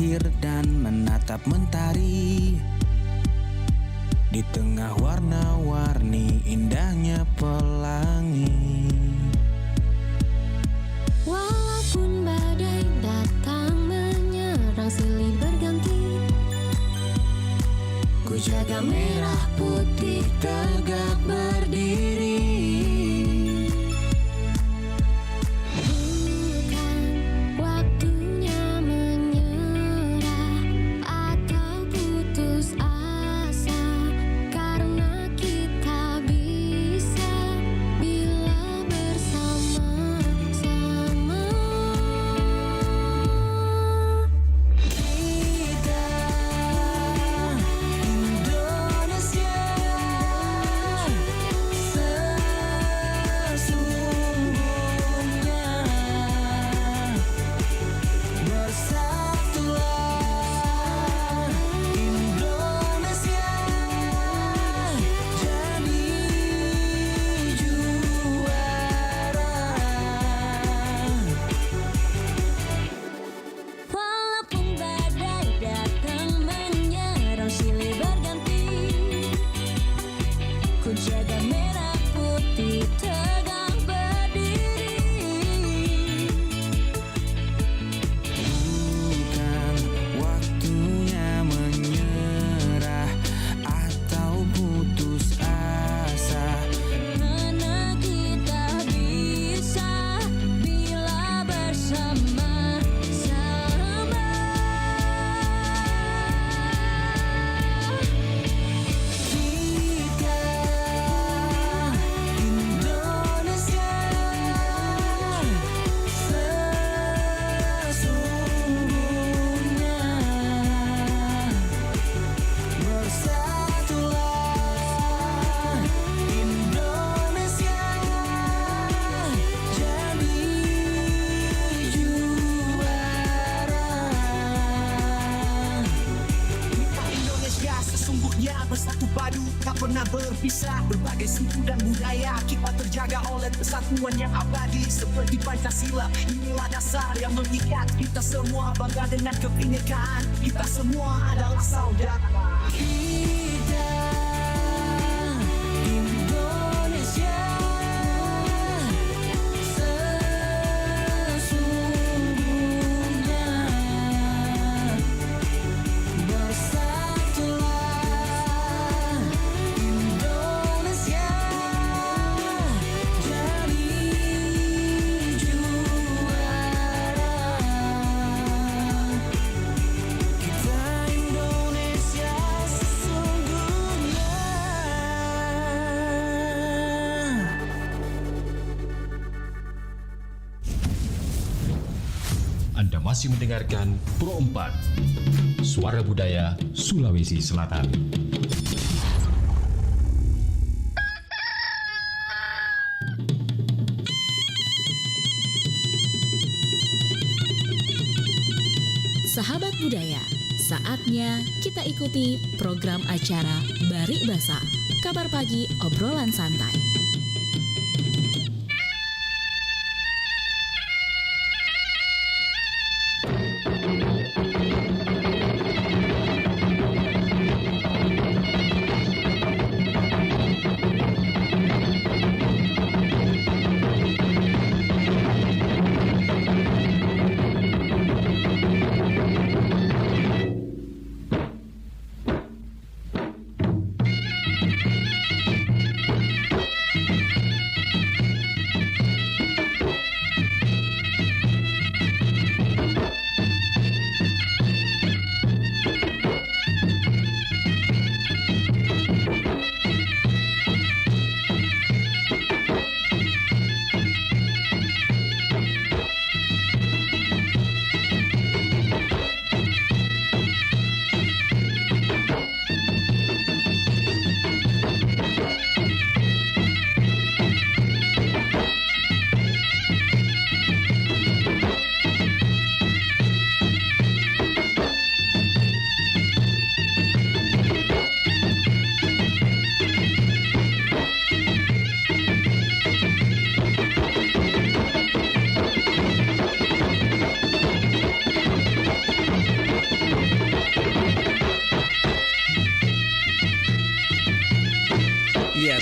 berakhir dan menatap mentari. Di tengah warna-warni indahnya pelangi. Walaupun badai datang menyerang silih berganti, ku jaga merah putih tegak berdiri. Bukan waktunya menyerah atau putus asa, karena kita bisa bila bersama-sama. Kita Indonesia sesungguhnya, bersatulah Indonesia, jadi juara. Walaupun badai datang menyerang silih berganti, ku jaga merah putih tegak berdiri. Bukan waktunya menyerah atau putus asa, Mana kita bisa bila bersama-sama. kita Indonesia sesungguhnya, bersatulah Indonesia, jadi juara. Kita Indonesia sesungguhnya bersatu padu, tak pernah berpisah. Berbagai suku dan budaya kita terjaga oleh persatuan yang abadi seperti Pancasila. Inilah dasar yang mengikat kita semua, bangga dengan kebinekaan. Kita semua adalah saudara. Kita Indonesia sesungguhnya, bersatulah Indonesia, jadi juara. Kita Indonesia sesungguhnya. Anda masih mendengarkan Pro 4, Suara Budaya Sulawesi Selatan. Sahabat budaya, saatnya kita ikuti program acara Barik Basa, kabar pagi obrolan santai.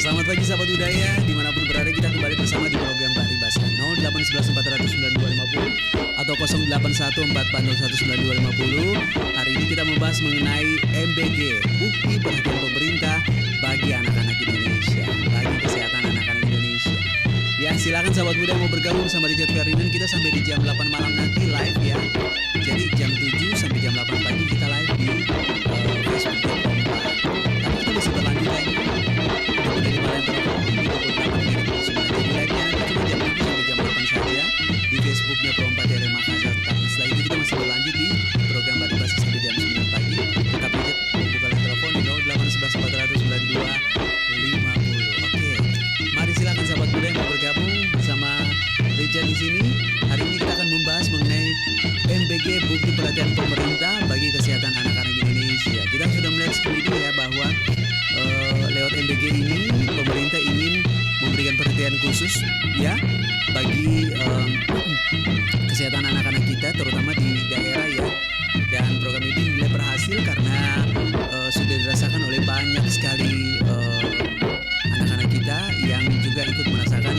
selamat pagi sahabat budaya dimanapun berada, kita kembali bersama di program Paribasa 0811 400 9250 atau 0814 Hari ini kita membahas mengenai MBG, bukti perhatian pemerintah bagi anak-anak Indonesia, bagi kesehatan anak-anak Indonesia. Ya, silakan sahabat muda yang mau bergabung bersama Richard Ferdinand, kita sampai di jam 8 malam nanti live ya. Jadi jam 7 sampai jam 8 pagi kita live di Facebook. Tapi kita masih berlanjut ya. Untuk menjadi malam telepon di 28 menit. Jadi live-nya nanti cuma jam 7 sampai jam 8 saja di Facebooknya Pro 4 RRI Makassar. Tapi setelah itu kita masih berlanjut di program Paribasa sampai jam 9 pagi. Tetap aja membuka line telepon di 0811 400 9250. Oke, mari silakan sahabat muda yang mau bergabung bersama Richard di sini. Hari ini kita akan membahas mengenai MBG, bukti perhatian pemerintah bagi kesehatan anak-anak Indonesia. Kita sudah melihat sebelumnya ya bahwa lewat MBG ini pemerintah ingin memberikan perhatian khusus ya bagi kesehatan anak-anak kita, terutama di daerah ya. Dan program ini dinilai berhasil karena sudah dirasakan oleh banyak sekali anak-anak kita yang juga ikut merasakan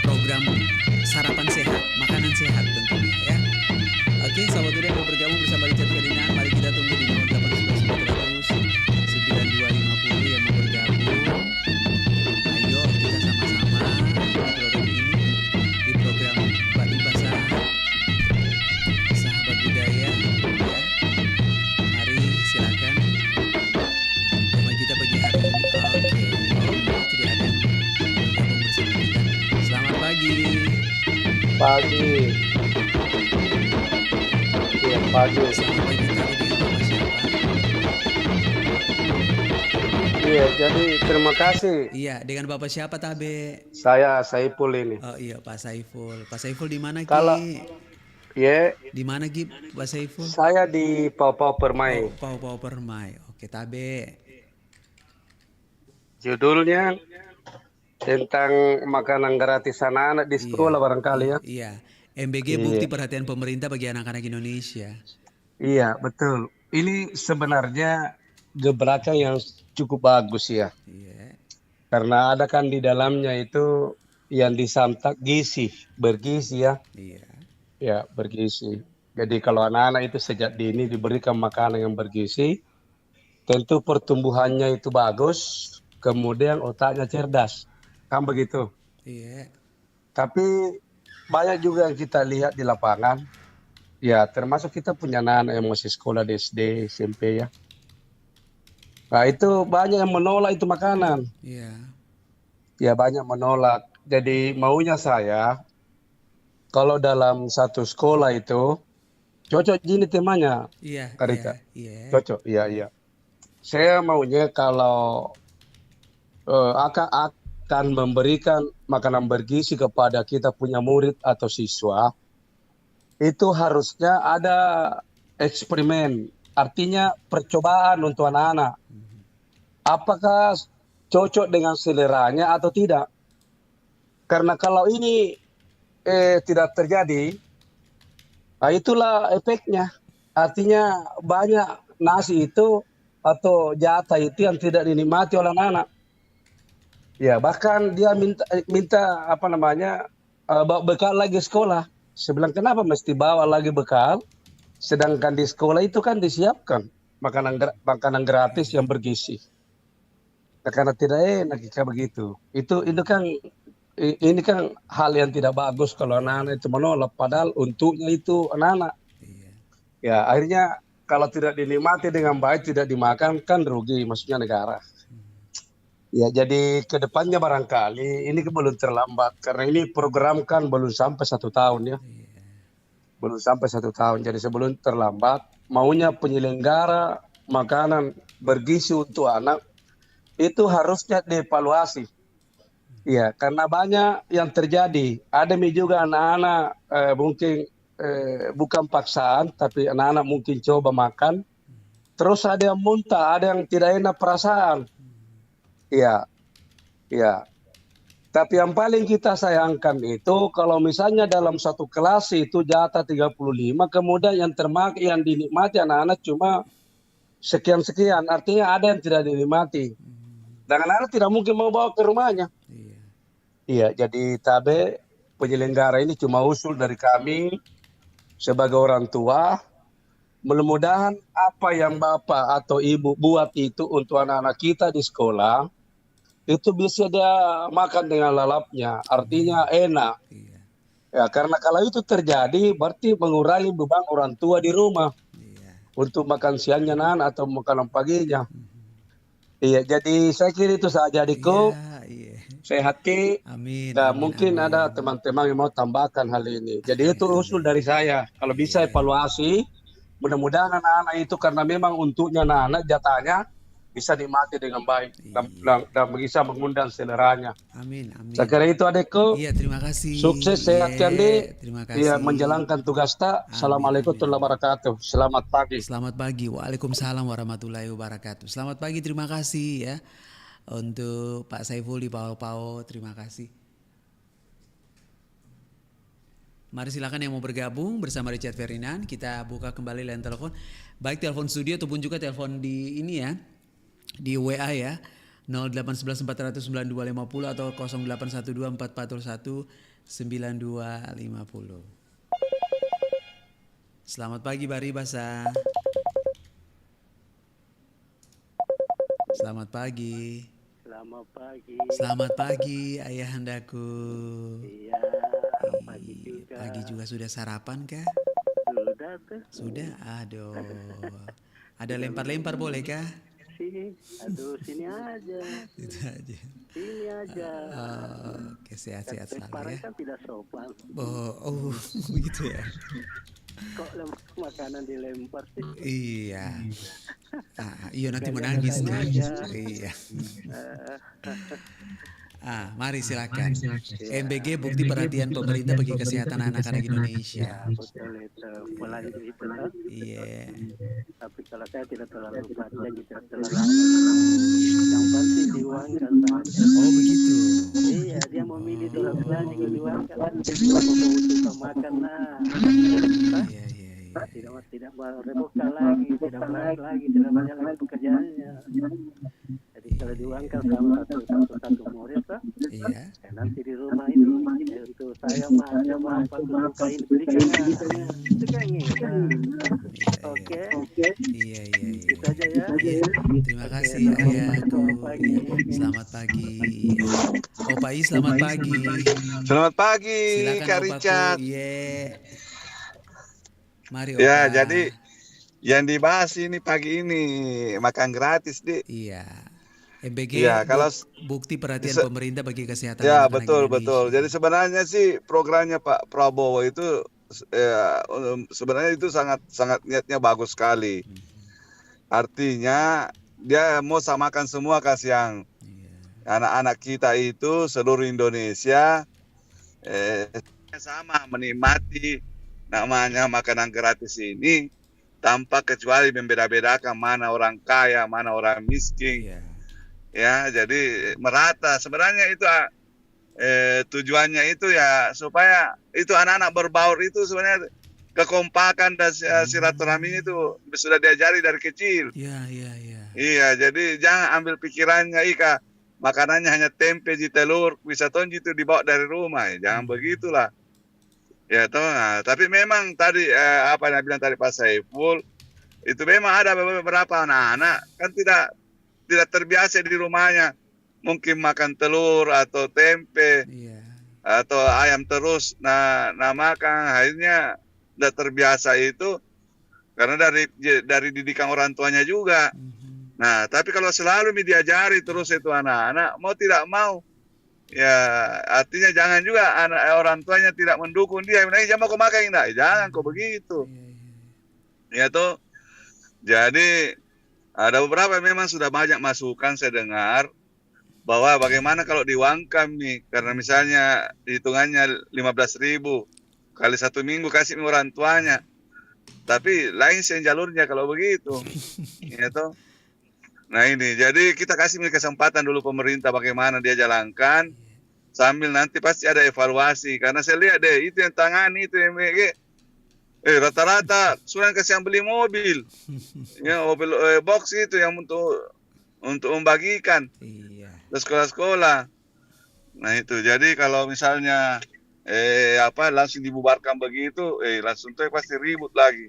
program sarapan sehat, makanan sehat tentunya ya. Oke, sahabat muda yang mau bergabung bersama Richard Ferdinand, mari kita tunggu di 0811 400 9250 yang mau bergabung. Ayo kita sama-sama di program ini, di program Paribasa sahabat budaya ya. Mari silakan tema kita pagi hari ini. Oke, tidak ada yang bergabung bersama kita. Selamat pagi. Pagi. Iya, pagi. Selamat pagi, tadi dengan Bapak siapa? Iya, jadi terima kasih. Iya, dengan Bapak siapa Tabe? Saya Saiful ini. Oh iya, Pak Saiful. Pak Saiful di mana Ki? Kalau ya, Di mana Ki, Pak Saiful? saya di Pau-Pau Permai. Pau Permai. Oke, Tabe. Judulnya tentang makanan gratis anak-anak di sekolah barangkali ya. Iya. MBG, bukti perhatian pemerintah bagi anak-anak Indonesia. Iya, betul. Ini sebenarnya gebrakan yang cukup bagus ya. Iya. Karena ada kan di dalamnya itu yang disantap bergizi ya. Iya. Ya, bergizi. Jadi kalau anak-anak itu sejak dini diberikan makanan yang bergizi, tentu pertumbuhannya itu bagus, kemudian otaknya cerdas. Kan begitu. Iya. Tapi banyak juga yang kita lihat di lapangan, ya termasuk kita punya anak-anak yang masih sekolah di SD, SMP ya. Nah itu banyak yang menolak itu makanan. Iya. Ya banyak menolak. Jadi maunya saya, kalau dalam satu sekolah itu, cocok gini temanya, Iya. Kak Rika. Iya. Cocok, iya. Saya maunya kalau akan memberikan makanan bergizi kepada kita punya murid atau siswa, itu harusnya ada eksperimen, artinya percobaan untuk anak-anak. Apakah cocok dengan seleranya atau tidak? Karena kalau ini tidak terjadi, nah itulah efeknya. Artinya banyak nasi itu atau jatah itu yang tidak dinikmati oleh anak-anak. Ya, bahkan dia minta apa namanya bawa bekal lagi sekolah. Saya bilang kenapa mesti bawa lagi bekal, sedangkan di sekolah itu kan disiapkan makanan gratis yang bergizi. Nah, karena tidak enak jika begitu. Ini kan hal yang tidak bagus kalau anak-anak itu menolak, padahal untuknya itu anak-anak. Ya, akhirnya kalau tidak dinikmati dengan baik, tidak dimakan, kan rugi, maksudnya negara. Ya, jadi ke depannya barangkali ini belum terlambat karena ini program kan belum sampai 1 tahun ya. Belum sampai 1 tahun. Jadi sebelum terlambat, maunya penyelenggara makanan bergizi untuk anak itu harusnya dievaluasi. Ya, karena banyak yang terjadi. Ada juga anak-anak mungkin bukan paksaan, tapi anak-anak mungkin coba makan, terus ada yang muntah, ada yang tidak enak perasaan. Iya. Tapi yang paling kita sayangkan itu kalau misalnya dalam satu kelas itu jatah 35, kemudian yang dinikmati anak-anak cuma sekian-sekian, artinya ada yang tidak dinikmati. Dan anak tidak mungkin mau bawa ke rumahnya. Iya. Iya, jadi tabe penyelenggara ini cuma usul dari kami sebagai orang tua. Mudah-mudahan apa yang bapak atau ibu buat itu untuk anak-anak kita di sekolah itu bisa dia makan dengan lalapnya, artinya enak. Iya. Ya, karena kalau itu terjadi berarti mengurangi beban orang tua di rumah Iya. untuk makan siangnya atau makanan paginya. Iya, jadi saya kira itu saja adikku. Iya, iya. Sehat Ki. Amin. Dan amin, mungkin amin. ada teman-teman yang mau tambahkan hal ini. Jadi itu usul dari saya. Kalau bisa evaluasi, mudah-mudahan anak-anak itu karena memang untuknya anak-anak jatahnya bisa dinikmati dengan baik dan bisa mengundang seleranya. Amin, amin. Saya kira itu adikku. Iya, terima kasih. Sukses, sehat Kandi. Terima kasih. Iya, menjalankan tugas tak. Assalamualaikum warahmatullahi wabarakatuh. Selamat pagi. Selamat pagi. Waalaikumsalam warahmatullahi wabarakatuh. Selamat pagi, terima kasih ya. Untuk Pak Saiful di Pao-Pao, terima kasih. Mari silakan yang mau bergabung bersama Richard Ferdinand. Kita buka kembali line telepon. Baik telepon studio ataupun juga telepon di ini ya. Di WA ya. 0811 400 9250 atau 0812 441 9250. Selamat pagi Bari Basa. Selamat pagi. Selamat pagi. Selamat pagi ayahandaku. Iya, pagi juga. Pagi juga sudah sarapan kah? Sudah tuh. Sudah? Aduh. Ada lempar-lempar boleh kah? Sini, aduh sini aja. Itu aja. Sini aja. Oke, sehat-sehat selalu Lemparan ya. kan tidak sopan. Oh, begitu ya. Kok makanan dilempar sih? Iya. Iya nanti menangis tuh. Iya. Mari silakan. MBG bukti perhatian pemerintah bagi kesehatan anak-anak Indonesia. Betul itu. Pelan itu tuh. Iya. Tapi kalau saya tidak terlalu perhatian, tidak terlalu lama. Yang penting diuangkan saja. Oh begitu. Iya, dia mau milih dolar belanja juga diuangkan. Kalau mau suka makan Iya. tidak merepotkan lagi, tidak berat lagi, tidak banyak lagi pekerjaannya. Jadi kalau diuangkan sama satu murid, Iya. nanti di rumah ini untuk saya mah apa suka ini belikan itu kan Oke. Iya. Itu aja ya. Iya. Terima kasih ayahku. Selamat pagi. Opai selamat pagi. Selamat pagi, Silakan Kak Opaku. Richard. Iya. Mari Ya, Opa. jadi yang dibahas ini pagi ini makan gratis, Dik. Iya. MBG Iya, kalau bukti perhatian pemerintah bagi kesehatan ya anak-anak betul. Indonesia. Jadi sebenarnya sih programnya Pak Prabowo itu sebenarnya itu sangat niatnya bagus sekali. Artinya dia mau samakan semua yang anak-anak kita itu seluruh Indonesia sama menikmati namanya makanan gratis ini tanpa kecuali membeda-bedakan mana orang kaya, mana orang miskin. Iya. Ya, jadi merata. Sebenarnya itu tujuannya itu ya supaya itu anak-anak berbaur itu sebenarnya kekompakan dan silaturahmi itu sudah diajari dari kecil. Iya. Iya, jadi jangan ambil pikirannya Ika makanannya hanya tempe di telur, bisa tonji itu dibawa dari rumah. Jangan begitulah. Ya toh, tapi memang tadi apa yang bilang tadi Pak Saiful itu memang ada beberapa anak-anak kan tidak terbiasa di rumahnya mungkin makan telur atau tempe atau ayam terus nah makan akhirnya tidak terbiasa itu karena dari didikan orang tuanya juga. Nah tapi kalau selalu diajari terus itu anak-anak mau tidak mau ya artinya jangan juga orang tuanya tidak mendukung dia. Jangan kau makan enggak, jangan kau begitu. Ya toh. Jadi ada beberapa memang sudah banyak masukan saya dengar bahwa bagaimana kalau diwangkam nih karena misalnya hitungannya 15.000 kali 1 minggu kasih orang tuanya. Tapi lain sih jalurnya kalau begitu. Ya toh. Nah ini, jadi kita kasih kesempatan dulu pemerintah bagaimana dia jalankan, sambil nanti pasti ada evaluasi. Karena saya lihat deh, itu yang tangani, itu yang rata-rata sudah kasih yang beli mobil, ya mobil box itu yang untuk membagikan. Iya. ke sekolah-sekolah. Nah itu, jadi kalau misalnya langsung dibubarkan begitu, langsung tuh pasti ribut lagi.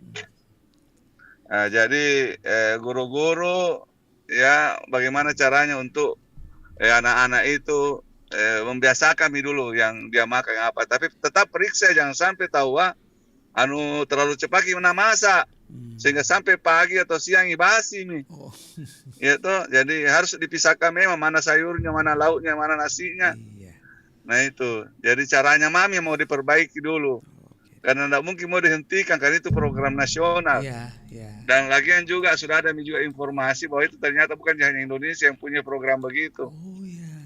Nah, jadi guru-guru ya bagaimana caranya untuk anak-anak itu membiasakan dulu yang dia makan apa, tapi tetap periksa, jangan sampai tahu terlalu cepat gimana masak sehingga sampai pagi atau siang basi nih. Oh. Ya toh, jadi harus dipisahkan memang mana sayurnya, mana lauknya, mana nasinya. Iya. Nah itu, jadi caranya mami mau diperbaiki dulu. Karena tidak mungkin mau dihentikan, karena itu program nasional. Iya, iya. Dan lagian juga sudah ada juga informasi bahwa itu ternyata bukan hanya Indonesia yang punya program begitu. Oh iya.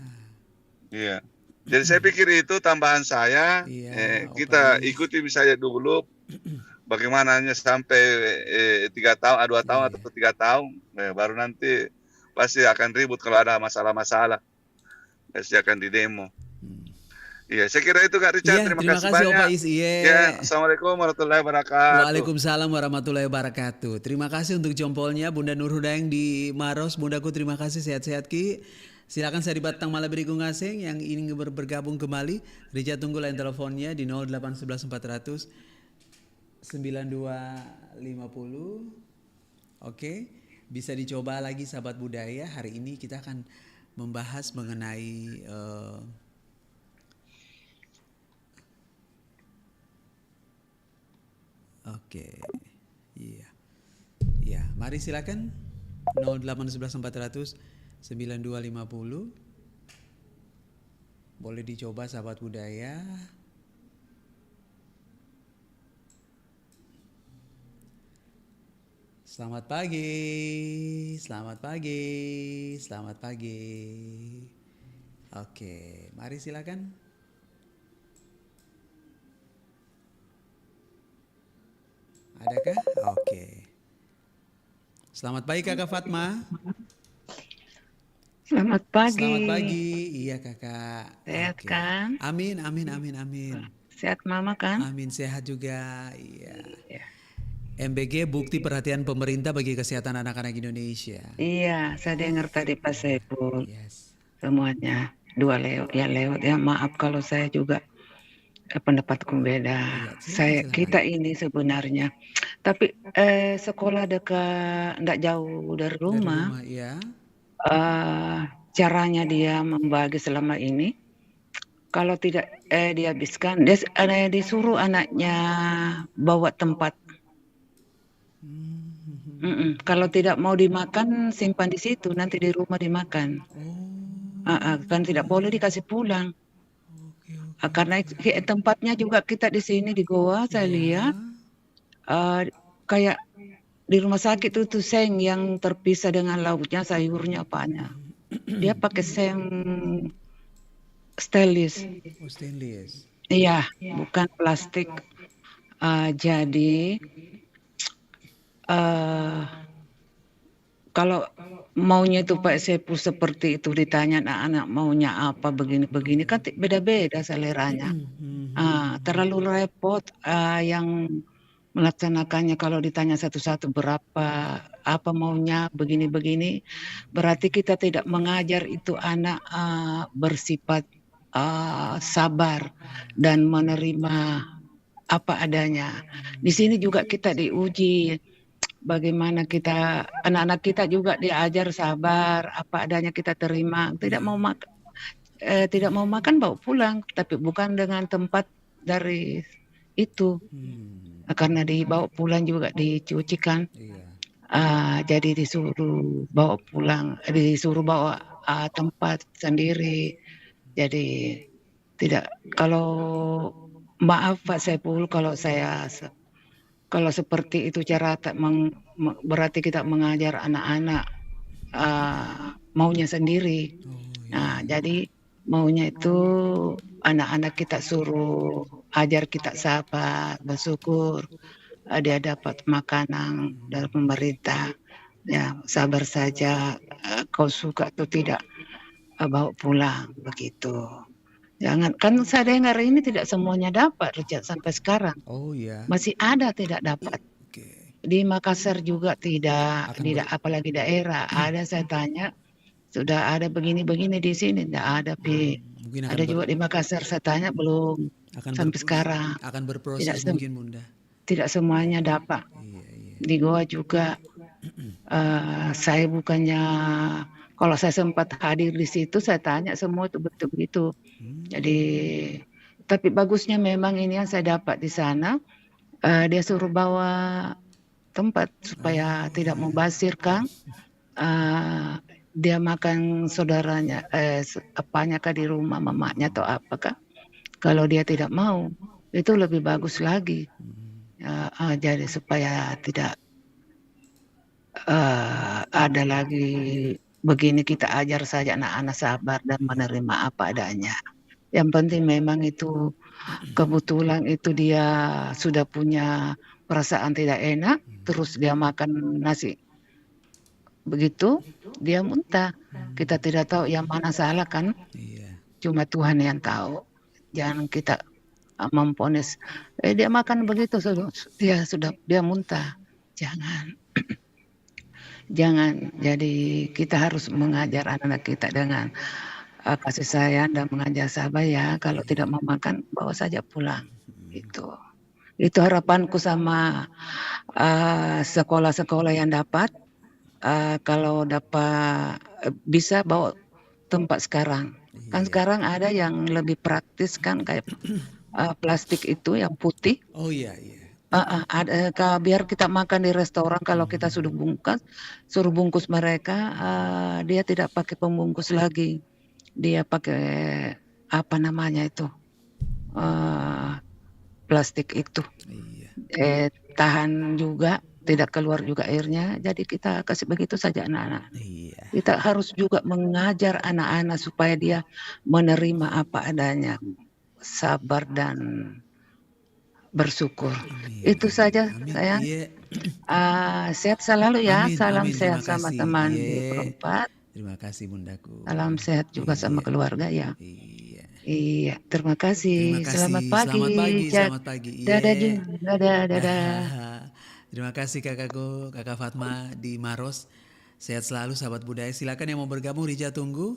Iya. Jadi saya pikir itu tambahan saya. Iya, Kita Opa Is. ikuti misalnya dulu bagaimana sampai 2 tahun Iya. atau 3 tahun. Baru nanti pasti akan ribut kalau ada masalah-masalah. Pasti akan didemo. Iya, saya kira itu Kak Richard. Iya, terima kasih Opa banyak. Is. Iya. Ya, Assalamualaikum warahmatullahi wabarakatuh. Waalaikumsalam warahmatullahi wabarakatuh. Terima kasih untuk jempolnya Bunda Nur Hudayang di Maros. Bundaku terima kasih, sehat-sehat Ki. Silakan saya di Batang Malaberiku Ngaseng yang ingin bergabung kembali. Rija tunggu line teleponnya di 0811 400 9250. Oke, bisa dicoba lagi sahabat budaya. Hari ini kita akan membahas mengenai Oke, iya, ya. Mari silakan 0811 400 9250. Boleh dicoba sahabat budaya. Selamat pagi, selamat pagi, selamat pagi. Oke, mari silakan. Adakah? Oke. Selamat pagi Kakak Fatma. Selamat pagi. Selamat pagi. Iya Kakak. Sehat Oke. kan? Amin, amin, amin, amin. Sehat Mama kan? Amin, sehat juga. Iya. Iya. MBG bukti perhatian pemerintah bagi kesehatan anak-anak Indonesia. Iya, saya dengar tadi Pak Saiful Yes. semuanya lewat ya. Maaf kalau saya juga pendapatku beda. silakan. Kita ini sebenarnya, tapi sekolah dekat, tidak jauh dari Dari rumah. rumah, ya. Caranya dia membagi selama ini, kalau tidak dihabiskan, disuruh anaknya bawa tempat. Kalau tidak mau dimakan, simpan di situ, nanti di rumah dimakan. Kan tidak boleh dikasih pulang. Karena tempatnya juga kita di sini di Goa, saya lihat kayak di rumah sakit itu seng yang terpisah dengan lauknya, sayurnya, apanya. Dia pakai seng stainless. Oh, stainless. Iya, bukan plastik. Jadi kalau maunya itu Pak Sepu seperti itu, ditanya anak-anak maunya apa begini-begini, kan beda-beda seleranya. Terlalu repot yang melaksanakannya. Kalau ditanya satu-satu berapa, apa maunya begini-begini, berarti kita tidak mengajar itu anak bersifat sabar dan menerima apa adanya. Di sini juga kita diuji bagaimana kita, anak-anak kita juga diajar sabar, apa adanya kita terima. Tidak mau makan bawa pulang, tapi bukan dengan tempat dari itu. Karena dibawa pulang juga dicucikan. Jadi disuruh bawa pulang, disuruh bawa tempat sendiri. Jadi tidak, kalau maaf Pak Saiful, kalau seperti itu cara berarti kita mengajar anak-anak maunya sendiri. Nah, jadi maunya itu anak-anak kita suruh ajar kita sabar, bersyukur dia dapat makanan dari pemerintah. Ya, sabar saja, kau suka atau tidak bawa pulang begitu. Jangan, kan saya dengar ini tidak semuanya dapat Richard sampai sekarang. Oh iya. Masih ada tidak dapat. Di Makassar juga tidak, apalagi daerah. Ada saya tanya sudah ada begini-begini di sini, tidak ada, Pi. Mungkin akan Ada juga di Makassar, saya tanya belum sampai sekarang. akan Tidak berproses sem- mungkin Bunda. tidak semuanya dapat. Di Goa juga saya bukannya, kalau saya sempat hadir di situ, saya tanya semua itu betul begitu. Jadi, tapi bagusnya memang ini yang saya dapat di sana, dia suruh bawa tempat supaya tidak mubazir, Kang. Dia makan saudaranya, apanya kah di rumah, mamanya atau apakah. Kalau dia tidak mau, itu lebih bagus lagi. Jadi supaya tidak ada lagi begini, kita ajar saja anak-anak sabar dan menerima apa adanya. Yang penting memang itu kebetulan itu dia sudah punya perasaan tidak enak, terus dia makan nasi. Begitu dia muntah. Kita tidak tahu yang mana salah kan. Cuma Tuhan yang tahu. Jangan kita memponis. Dia makan begitu, dia muntah. Jangan. Jangan. Jadi kita harus mengajar anak-anak kita dengan kasih sayang dan mengajar sabar ya. Kalau tidak mau makan, bawa saja pulang. Itu harapanku sama sekolah-sekolah yang dapat. Kalau dapat bisa bawa tempat sekarang. Kan sekarang ada yang lebih praktis kan, kayak plastik itu yang putih. Oh iya. Biar kita makan di restoran, kalau kita sudah suruh bungkus mereka, dia tidak pakai pembungkus lagi. Dia pakai apa namanya itu, plastik itu. Tahan juga, tidak keluar juga airnya. Jadi kita kasih begitu saja anak-anak. Kita harus juga mengajar anak-anak supaya dia menerima apa adanya, sabar dan bersyukur. Itu saja sayang. Sehat selalu ya. Salam sehat sama teman di Perempat. Terima kasih Bundaku. Salam sehat juga sama keluarga ya. Iya, terima kasih. Selamat pagi. Selamat pagi. Dadah. Terima kasih kakakku, Kakak Fatma di Maros. Sehat selalu sahabat budaya. Silakan yang mau bergabung, Rija tunggu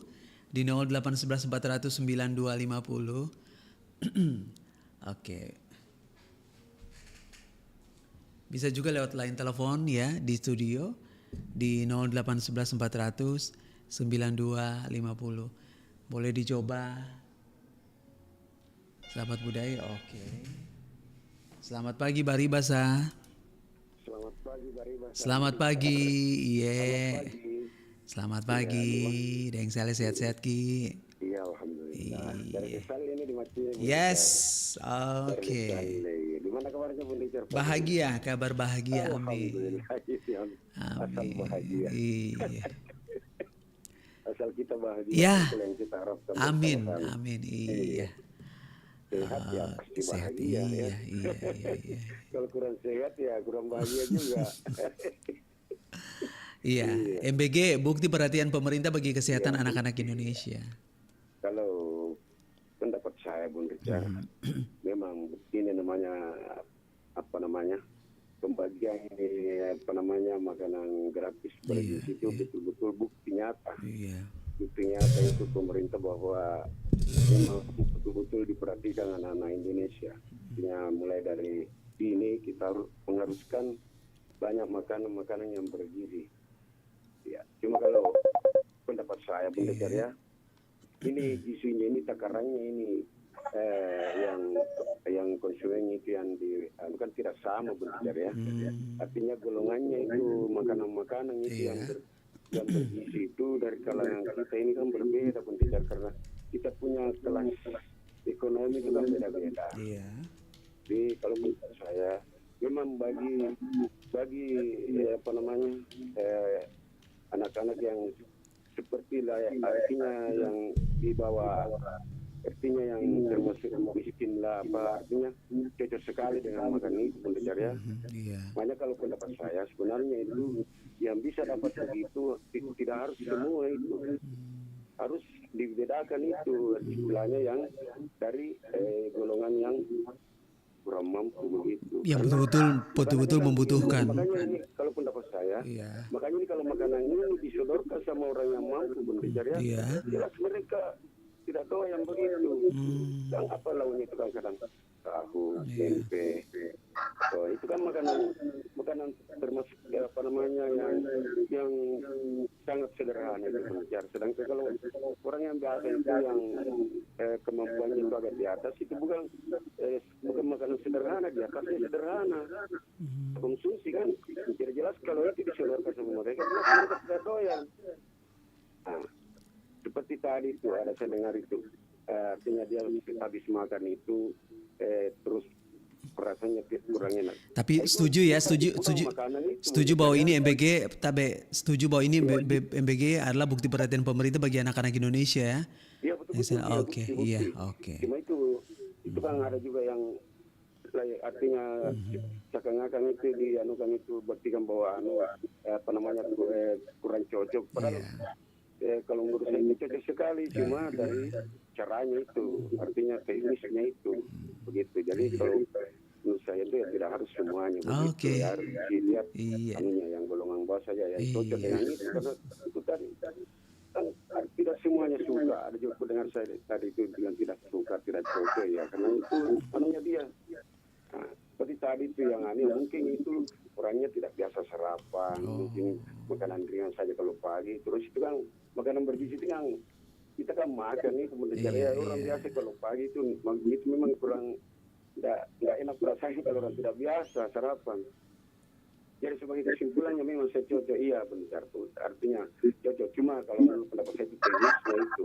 di 0811 400 9250. Oke. Bisa juga lewat line telepon ya di studio di 0811 400 9250. Boleh dicoba. Sahabat budaya, oke. Selamat pagi Baribasa. Selamat pagi Baribasa. Selamat pagi, Selamat pagi. Deng Saleh sehat-sehat Ki. Iya, alhamdulillah. Dari Sali ini di Macien. Yes, oke. Di mana kabarnya Bunda Cer? Bahagia, kabar bahagia, amin. Alhamdulillah. Asal bahagia. Iya. Asal kita bahagia. Ya. Itu yang kita harapkan. Amin, bersama-sama. amin. Iya. Sehat ya pasti Sehat, bahagia ya. iya. Kalau kurang sehat ya kurang bahagia juga. Iya, MBG bukti perhatian pemerintah bagi kesehatan anak-anak Indonesia. Kalau pendapat saya Bunda Cer, memang ini namanya pembagian ini makanan gratis bergizi itu betul-betul bukti nyata. Bukti nyata itu pemerintah bahwa memang betul-betul diperhatikan anak-anak Indonesia. Artinya mulai dari dini kita harus mengharuskan banyak makanan-makanan yang bergizi. Ya, cuma kalau pendapat saya Bunda Cer ya, ini gizinya ini takarannya ini yang konsumen itu yang kan tidak sama Bunda Cer ya. Artinya golongannya itu makanan-makanan itu yang bergizi itu dari kalangan kita ini kan berbeda Bunda Cer, karena kita punya kelas ekonomi itu kan beda-beda. Jadi kalau menurut saya memang bagi anak-anak yang seperti artinya yang di bawah, artinya yang termasuk miskin lah, artinya cocok sekali dengan makanan itu Bunda Cer ya. Makanya kalau pendapat saya sebenarnya itu yang bisa dapat begitu tidak harus semua itu, harus dibedakan itu istilahnya yang dari golongan yang kurang mampu begitu. Yang Karena betul-betul membutuhkan. makanya ini kalau pendapat saya, Iya. makanya ini kalau makanan ini disodorkan sama orang yang mampu benar ya, Iya. jelas mereka tidak doyan begitu. Dan apa lauknya itu kan kadang tahu, tempe. So, itu kan makanan termasuk apa namanya yang sangat sederhana itu belajar. Sedangkan kalau orang yang biasa itu yang kemampuannya itu agak di atas itu bukan makanan sederhana, di atasnya sederhana. Konsumsi kan tidak jelas kalau itu disodorkan sama mereka tidak doyan. Nah, seperti tadi itu ada saya dengar itu artinya dia habis makan itu terus rasanya kurang enak. Tapi setuju bahwa ini MBG, setuju bahwa ini MBG adalah bukti perhatian pemerintah bagi anak-anak Indonesia ya. Iya betul. Oke, iya, oke. Cuma itu kan ada juga yang artinya seakan-akan itu dianukan itu buktikan bahwa apa namanya kurang cocok. Padahal kalau menurut saya ini cocok sekali, cuma dari caranya itu, artinya teknisnya itu begitu. Jadi kalau menurut saya itu ya tidak harus semuanya begitu, harus dilihat anunya yang golongan bawah saja yang cocok dengan itu, karena itu tadi kan tidak semuanya suka. Ada juga pendengar saya tadi itu yang tidak suka, tidak cocok ya, karena itu anunya dia. Nah, seperti tadi itu yang mungkin itu orangnya tidak biasa sarapan, mungkin makanan ringan saja kalau pagi. Terus itu kan makanan bergizi itu kan kita kan makan nih kemudian orang biasa kalau pagi itu memang kurang nggak enak rasanya kalau orang tidak biasa sarapan. Jadi sebagai kesimpulannya memang saya cocok, iya benar tuh, artinya cocok. Cuma kalau menurut pendapat saya itu teknisnya itu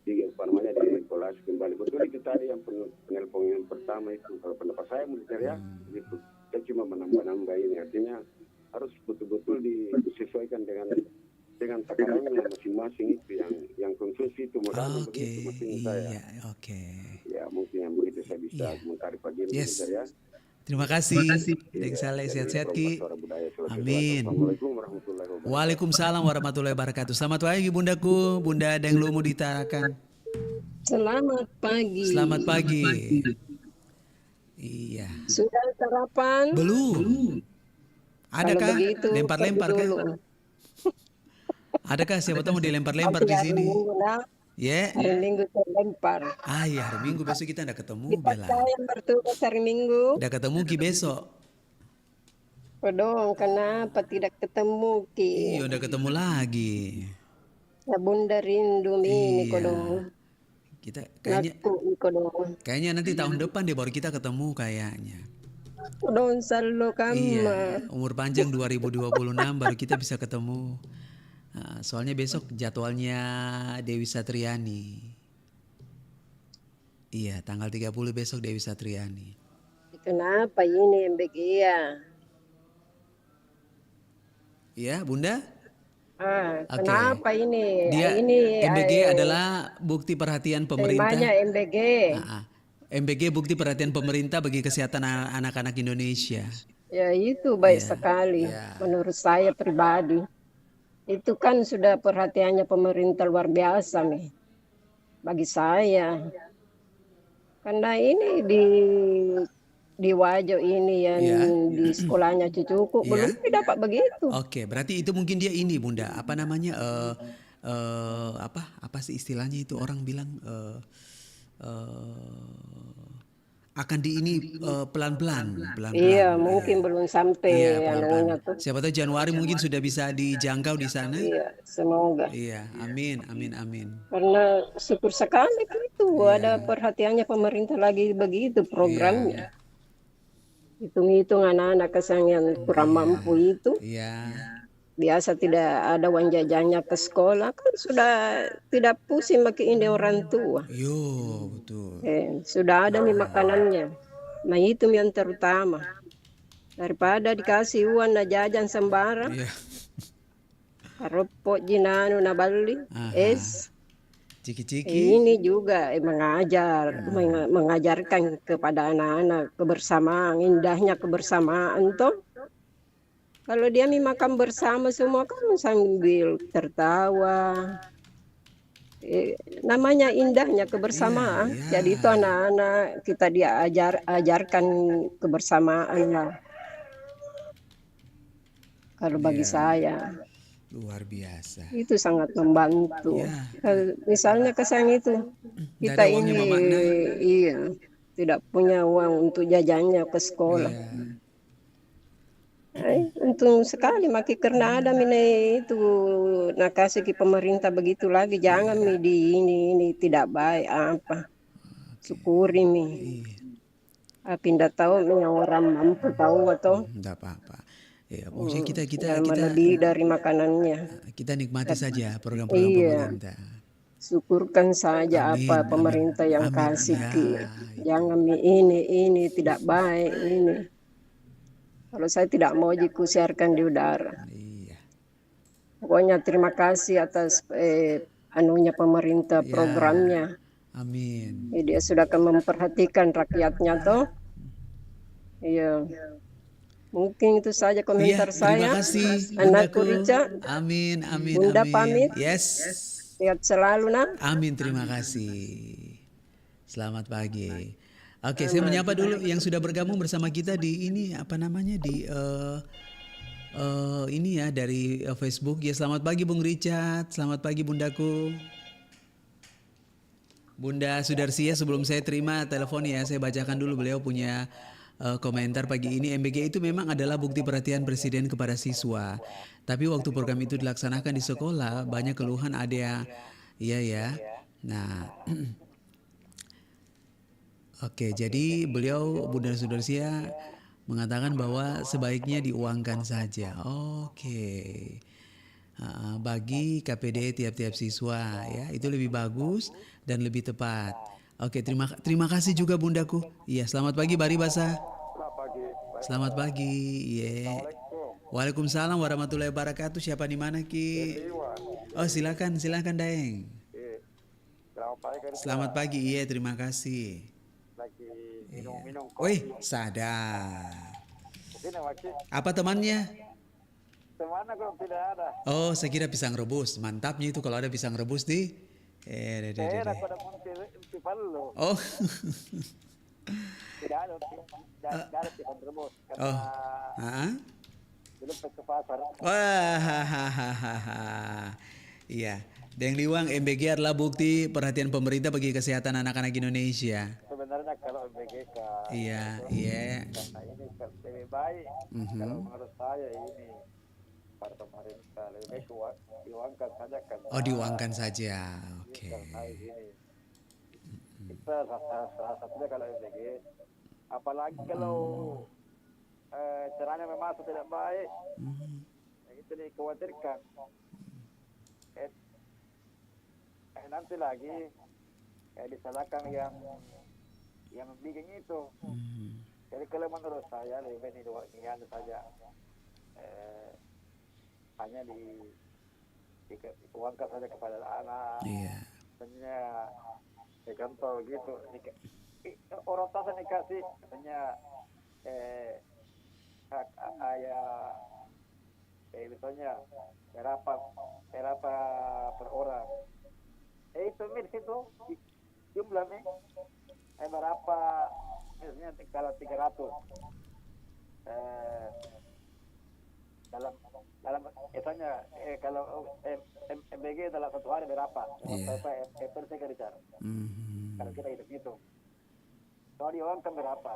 di apa namanya dievaluasi kembali. Betul itu tadi yang penelpon yang pertama itu, kalau pendapat saya menurut saya gitu. Saya cuma menambah ini, artinya harus betul-betul disesuaikan dengan takarannya masing-masing itu yang konsumsi itu makanan begitu maksudnya saya. Ya mungkin yang begitu saya bisa komentari pagi ini ya. Terima kasih. Deng Saleh, sehat-sehat Ki. Amin. Waalaikumsalam warahmatullahi wabarakatuh. Selamat pagi bundaku, Bunda Deng Lumu ditarakan. Selamat pagi. Selamat pagi. Iya. Sudah sarapan? Belum. Adakah lempar-lempar kan? Adakah siapa tahu mau dilempar-lempar di sini? Ya. Hari Minggu terlempar. Ya hari Minggu besok kita ndak ketemu Bella. Saya bertugas hari Minggu. Ndak ketemu Ki besok. Kodong, kenapa tidak ketemu Ki? Iya ndak ketemu lagi. Ya Bunda rindu ini Kodong. Kita kayaknya nanti tahun depan deh baru kita ketemu kayaknya. Kodong selalu kamu. Iya, umur panjang 2026 baru kita bisa ketemu. Nah, soalnya besok jadwalnya Dewi Satriani. Iya, tanggal 30 besok Dewi Satriani. Kenapa ini MBG ya? Iya, Bunda? Kenapa ini? Ini MBG adalah bukti perhatian pemerintah. Temanya MBG. MBG bukti perhatian pemerintah bagi kesehatan anak-anak Indonesia. Ya itu baik sekali menurut saya pribadi. Itu kan sudah perhatiannya pemerintah luar biasa nih bagi saya. Karena ini di Wajo ini yang di sekolahnya cucuku belum dapat begitu. Oke, berarti itu mungkin dia ini Bunda, apa namanya apa sih istilahnya itu orang bilang akan pelan-pelan. Iya, mungkin belum sampai anunya tuh. Siapa tahu Januari mungkin sudah bisa dijangkau di sana. Iya, semoga. Iya, amin. Karena syukur sekali itu ada perhatiannya pemerintah lagi begitu programnya. Hitung-hitung anak-anak yang kurang mampu itu. Iya. Biasa tidak ada uang jajannya ke sekolah kan sudah tidak pusing bagi ini orang tua. Yo, betul. Sudah ada nih makanannya. Nah itu yang terutama. Daripada dikasih uang na jajan sembarang. Karopok jinanu na bali. Ciki-ciki. Ini juga mengajarkan kepada anak-anak kebersamaan, indahnya kebersamaan toh. Kalau dia makan bersama semua kan sambil tertawa, namanya indahnya kebersamaan. Jadi itu anak-anak kita ajarkan kebersamaan lah. Kalau bagi saya Luar biasa. itu sangat membantu. Misalnya kesan itu Nggak kita ada uangnya, ini Mama, nah. iya tidak punya uang untuk jajannya ke sekolah. Untung sekali maki karena ada mine itu nak kasih ke pemerintah begitu lagi jangan mi di ini tidak baik apa syukuri mi pindah tahu mi yang orang mampu tahu atau Enggak apa-apa. Ya, maksudnya kita jangan lebih dari makanannya. kita nikmati saja program-program Iya. pemerintah. Syukurkan saja apa pemerintah yang kasih ke. Jangan mi ini tidak baik ini. Kalau saya tidak mau dikusiarkan di udara. Pokoknya terima kasih atas anunya pemerintah programnya. Amin. Dia sudah akan memperhatikan rakyatnya toh. Iya. Mungkin itu saja komentar saya. Terima kasih, Anakku Bundaku. Rica. Amin, amin, Bunda amin. pamit. Yes. Sehat selalu nak. Amin, terima kasih. Selamat pagi. Oke, saya menyapa dulu yang sudah bergabung bersama kita di ini apa namanya di ini ya dari Facebook. Ya, selamat pagi Bung Richard, selamat pagi Bundaku. Bunda Sudarsia, sebelum saya terima telepon ya, saya bacakan dulu beliau punya komentar pagi ini. MBG itu memang adalah bukti perhatian Presiden kepada siswa. Tapi waktu program itu dilaksanakan di sekolah, banyak keluhan ada yang, iya ya. Nah, oke, jadi beliau Bunda Sudarsia mengatakan bahwa sebaiknya diuangkan saja. Oke. Bagi KPD tiap-tiap siswa ya, itu lebih bagus dan lebih tepat. Oke, terima kasih juga Bundaku. Iya, selamat pagi Bari Basa. Selamat pagi. Iya. Waalaikumsalam warahmatullahi wabarakatuh. Siapa di mana Ki? Oh, silakan Daeng. Selamat pagi. Iya, terima kasih. Lagi minum Wih, sadar. Apa temannya? Temannya kok tidak ada. Oh, saya kira pisang rebus. Mantapnya itu kalau ada pisang rebus di. Saya ada pada Palu. Oh. Tidak ada pisang rebus. Oh. Belum ke pasar. Wah. Iya. Deng Liwang, MBG adalah bukti perhatian pemerintah bagi kesehatan anak-anak Indonesia. Sebenarnya kalau MBGK. Iya. Karena ini lebih baik. Kalau menurut saya ini pemerintah lebih baik diuangkan saja kan. Oh, diuangkan saja. Oke. Karena ini kita salah satunya kalau MBG, apalagi kalau caranya memang tidak baik, itu dikhawatirkan. Nanti lagi disalahkan yang bikin itu. Jadi kalau menurut saya lebih baik diuangkan saja. Hanya diuangkan saja kepada anak. Katanya contoh gitu. Orang tua dikasih katanya hak ayah misalnya berapa per orang. Itu mir situ jumlahnya berapa misalnya kalau 300 dalam misalnya kalau MBG dalam satu hari berapa? Apple saya kerja. Kalau kita hidup gitu, kalau diuangkan berapa?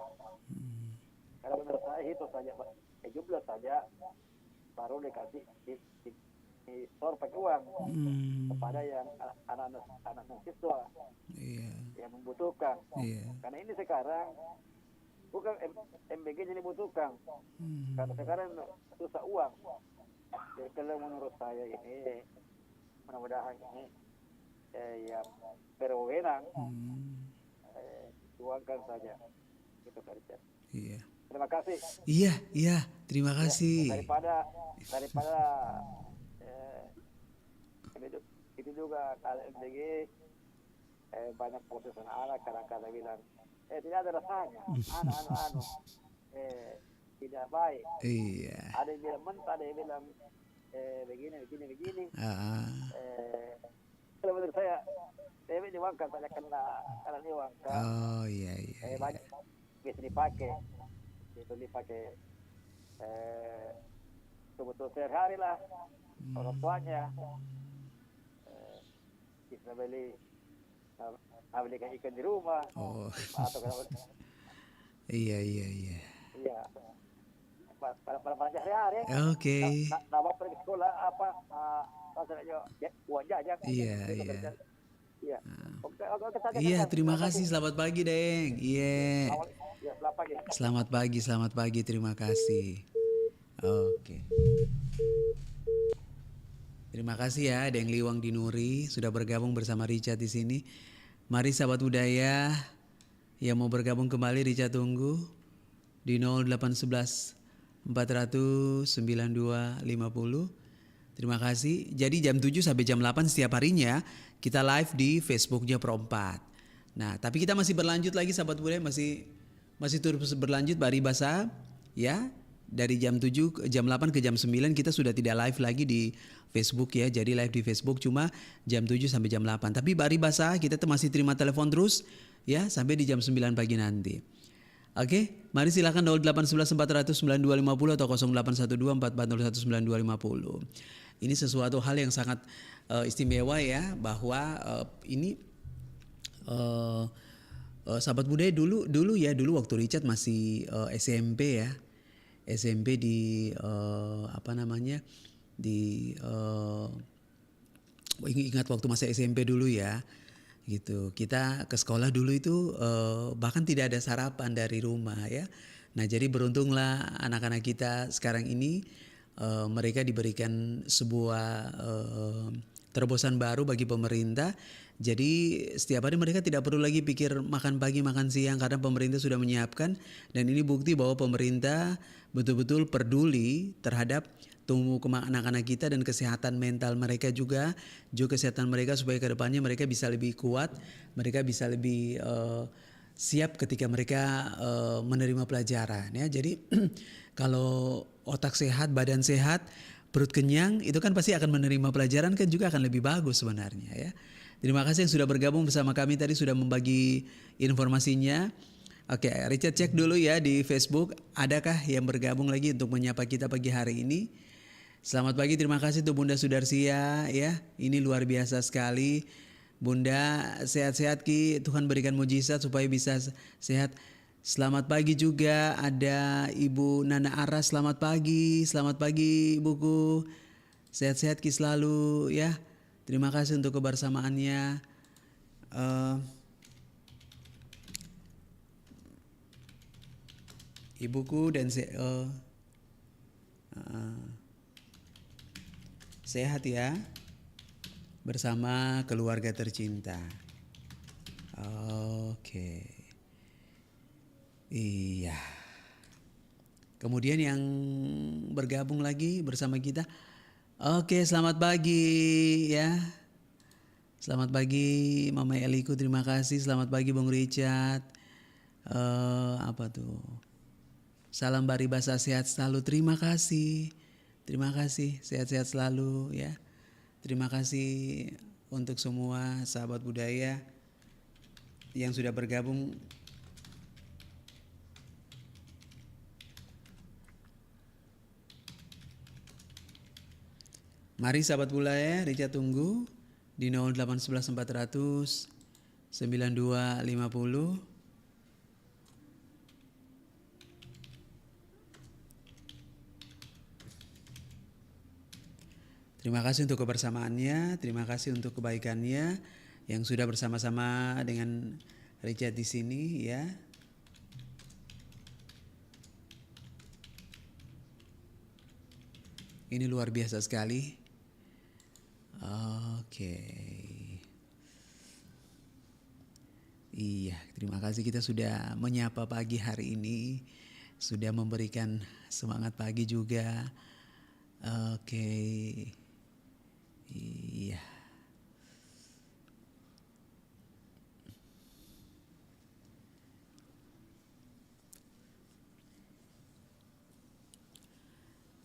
Kalau menurut saya itu saja, jumlah saja baru dikasih di store pakai uang kepada yang anak-anak siswa yang membutuhkan. Karena ini sekarang bukan MBG jadi butuhkan, karena sekarang susah uang. Jadi kalau menurut saya ini mudah-mudahan ini yang berwenang uangkan saja itu kerja. Terima kasih. Iya, terima kasih. Daripada itu juga kalau MBG banyak putus anak kadang-kadang bilang tidak ada rasanya, tidak baik. Ada yang bilang mentah, ada yang bilang begini. kalau menurut saya Dewi diwangkan banyak karena diwangkan. Oh iya. Banyak bisa dipakai. Itu dipakai betul-betul sehari-hari lah. Orang tuanya bisa beli ikan di rumah. Oh. Atau kalau Iya. iya. Pada sehari-hari. Oke. Nah, pergi sekolah apa? Rasanya uang jajan. Iya. Iya. Iya, terima kasih. Selamat pagi, Deng. Iya. Ya, selamat pagi. Selamat pagi. Terima kasih. Oke. Terima kasih ya, Deng Liwang Dinuri sudah bergabung bersama Richard di sini. Mari sahabat budaya yang mau bergabung kembali, Richard tunggu di 0811 400 9250. Terima kasih. Jadi jam 7 sampai jam 8 setiap harinya kita live di Facebooknya Pro 4. Nah, tapi kita masih berlanjut lagi sahabat budaya, masih terus berlanjut Bari Basa ya. Dari jam 7 ke jam 8 ke jam 9 kita sudah tidak live lagi di Facebook ya. Jadi live di Facebook cuma jam 7 sampai jam 8. Tapi Bari Basa kita masih terima telepon terus ya sampai di jam 9 pagi nanti. Oke, mari silakan 0811 400 9250 atau 0812 4401 9250. Ini sesuatu hal yang sangat istimewa ya, bahwa ini sahabat budaya dulu waktu Richard masih SMP ya. SMP di ingat waktu masa SMP dulu ya. Gitu. Kita ke sekolah dulu itu bahkan tidak ada sarapan dari rumah ya. Nah, jadi beruntunglah anak-anak kita sekarang ini mereka diberikan sebuah terobosan baru bagi pemerintah. Jadi setiap hari mereka tidak perlu lagi pikir makan pagi, makan siang karena pemerintah sudah menyiapkan, dan ini bukti bahwa pemerintah betul-betul peduli terhadap tumbuh kembang anak-anak kita dan kesehatan mental mereka juga kesehatan mereka, supaya ke depannya mereka bisa lebih kuat, mereka bisa lebih siap ketika mereka menerima pelajaran ya. Jadi kalau otak sehat, badan sehat, perut kenyang, itu kan pasti akan menerima pelajaran kan juga akan lebih bagus sebenarnya ya. Terima kasih yang sudah bergabung bersama kami tadi, sudah membagi informasinya. Oke, Richard cek dulu ya di Facebook, adakah yang bergabung lagi untuk menyapa kita pagi hari ini. Selamat pagi, terima kasih untuk Bunda Sudarsia ya. Ini luar biasa sekali. Bunda sehat-sehat Ki, Tuhan berikan mujizat supaya bisa sehat. Selamat pagi juga ada Ibu Nana Aras, selamat pagi Ibuku. Sehat-sehat Ki selalu ya. Terima kasih untuk kebersamaannya. Ibuku dan sehat ya bersama keluarga tercinta. Oke. Iya. Kemudian yang bergabung lagi bersama kita. Oke, selamat pagi ya. Selamat pagi Mama Eliku, terima kasih. Selamat pagi Bung Richard. Apa tuh? Salam Bari Basa, sehat selalu. Terima kasih. Terima kasih, sehat-sehat selalu ya. Terima kasih untuk semua sahabat budaya yang sudah bergabung. Mari sahabat budaya, Richard tunggu di 0811 400 9250. Terima kasih untuk kebersamaannya, terima kasih untuk kebaikannya yang sudah bersama-sama dengan Richard di sini ya. Ini luar biasa sekali. Oke. Iya, terima kasih kita sudah menyapa pagi hari ini, sudah memberikan semangat pagi juga. Oke. Iya.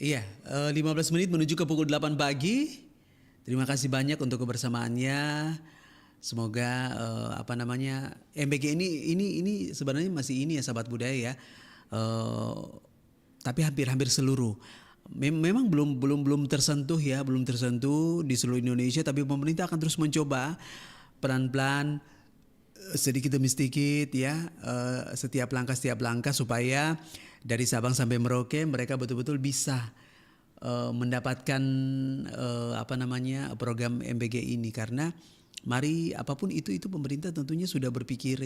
Iya, 15 menit menuju ke pukul 8 pagi. Terima kasih banyak untuk kebersamaannya. Semoga MBG ini sebenarnya masih ini ya sahabat budaya ya. Tapi hampir seluruh. Memang belum tersentuh ya, belum tersentuh di seluruh Indonesia, tapi pemerintah akan terus mencoba pelan-pelan, sedikit demi sedikit ya, setiap langkah supaya dari Sabang sampai Merauke mereka betul-betul bisa mendapatkan program MBG ini. Karena mari apapun itu pemerintah tentunya sudah berpikir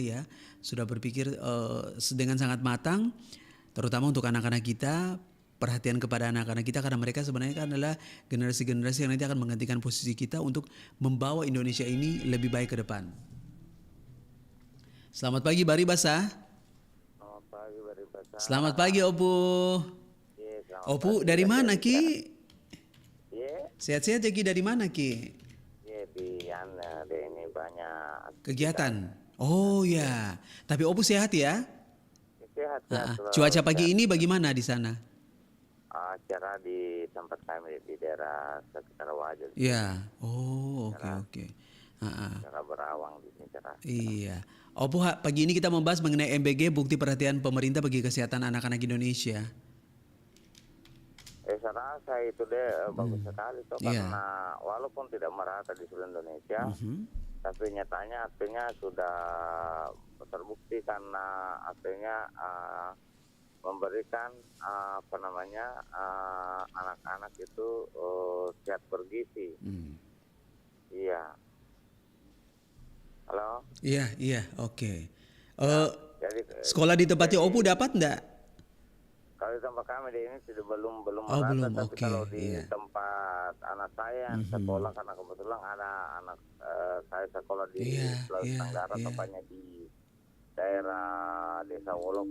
dengan sangat matang, terutama untuk anak-anak kita. Perhatian kepada anak-anak kita karena mereka sebenarnya kan adalah generasi-generasi yang nanti akan menggantikan posisi kita untuk membawa Indonesia ini lebih baik ke depan. Selamat pagi Bari Basah. Selamat pagi Bari Basah. Selamat pagi Opu. Opu dari mana Ki? Sehat-sehat ya Ki, dari mana Ki? Di ini banyak kegiatan. Oh ya, tapi Opu sehat ya? Sehat. Cuaca pagi ini bagaimana di sana? Cerah di tempat kami di daerah sekitar Wajo. Ya, oke. Cerah berawang di sini cerah. Iya. Opu, pagi ini kita membahas mengenai MBG, bukti perhatian pemerintah bagi kesehatan anak-anak Indonesia. Saya rasa itu bagus sekali toh, karena walaupun tidak merata di seluruh Indonesia, tapi nyatanya artinya sudah terbukti karena artinya memberikan anak-anak itu sehat bergizi. Iya. Halo. Iya, oke. Jadi, sekolah di tempatnya Opu dapat enggak? Kalau di tempat kami di ini belum belum, tapi oke, kalau di tempat anak saya yang sekolah, karena kebetulan ada anak saya sekolah di Sulawesi Tenggara, tepatnya di daerah Desa Wolo,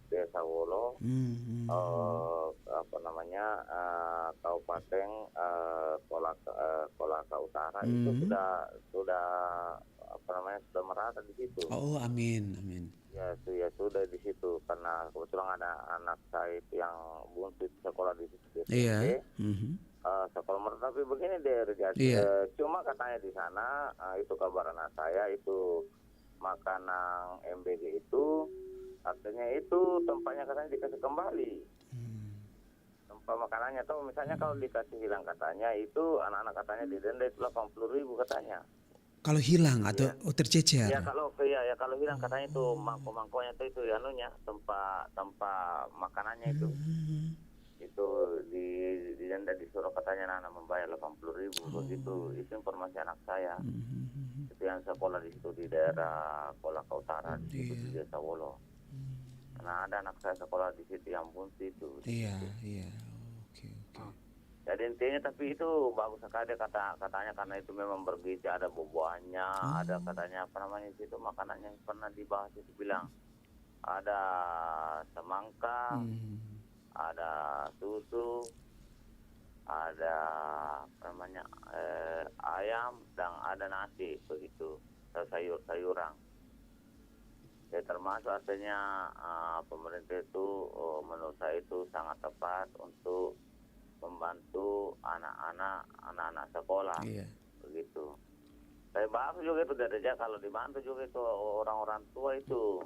Desa Wolo, Kabupaten Kolaka Utara, itu sudah merata di situ. Oh, amin. Ya sudah di situ, karena kebetulan ada anak saya itu yang buntu sekolah di situ. Iya. Sekolah merata, tapi begini deh, cuma katanya di sana itu kabar anak saya itu makanan MBG itu artinya itu tempatnya katanya dikasih kembali. Tempat makanannya tuh misalnya kalau dikasih hilang katanya itu anak-anak katanya didenda itu 80.000 katanya. Kalau hilang atau tercecer? Ya kalau hilang katanya itu mangkok-mangkoknya itu anunya tempat makanannya itu. Itu didenda, disuruh katanya anak membayar 80.000 begitu. Itu informasi anak saya. Itu yang sekolah di situ di daerah Kolaka Utara di situ di Desa Wolo. Karena ada anak saya sekolah di situ yang buntu itu. Iya. Oke. Jadi intinya tapi itu bagus sekali katanya karena itu memang bergizi, ada buah-buahnya, ada katanya itu makanannya yang pernah dibahas itu bilang ada semangka, ada susu, ada ayam, dan ada nasi begitu, sayur-sayuran. Ya termasuk artinya pemerintah itu menurut saya itu sangat tepat untuk membantu anak-anak sekolah, begitu. Saya bagus juga itu dari kalau dibantu juga itu orang-orang tua itu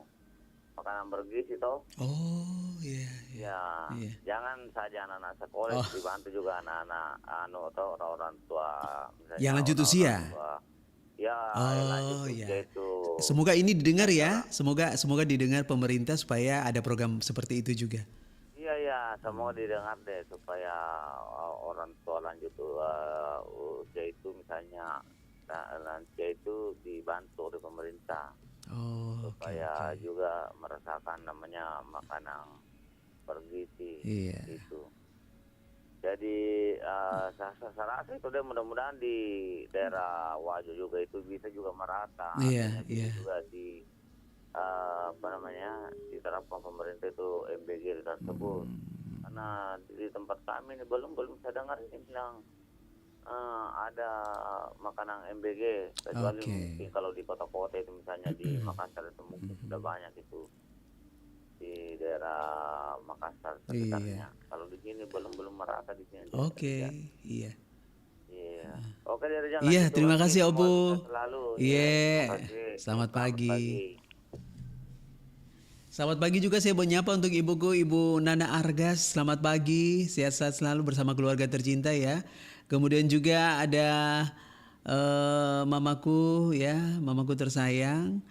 makanan bergizi toh. Oh iya. Jangan saja anak-anak sekolah, dibantu juga anak-anak atau orang-orang tua. Yang lanjut usia. Lanjut usia itu. Semoga ini didengar ya. Semoga didengar pemerintah supaya ada program seperti itu juga. Iya, semoga didengar deh supaya orang tua lanjut usia itu misalnya lansia itu dibantu oleh pemerintah. Supaya juga merasakan namanya makanan bergizi itu. Jadi saya rasa itu deh, mudah-mudahan di daerah Wajo juga itu bisa juga merata. Iya. Juga di diterapkan pemerintah itu MBG tersebut. Karena di tempat kami ini belum saya dengar ini bilang ada makanan MBG, kecuali mungkin kalau di kota-kota itu misalnya di Makassar itu mungkin sudah banyak itu. di daerah Makassar sekitarnya. Kalau di sini belum merata di sini. Oke, iya. Iya. Oke, dari jangan Iya, gitu, terima Bang. kasih Semoga Obu. selalu. Iya, terima kasih. selamat pagi. pagi. Selamat pagi juga saya mau nyapa untuk ibuku, Ibu Nana Argas. Selamat pagi, sehat-sehat selalu bersama keluarga tercinta ya. Kemudian juga ada mamaku ya, mamaku tersayang.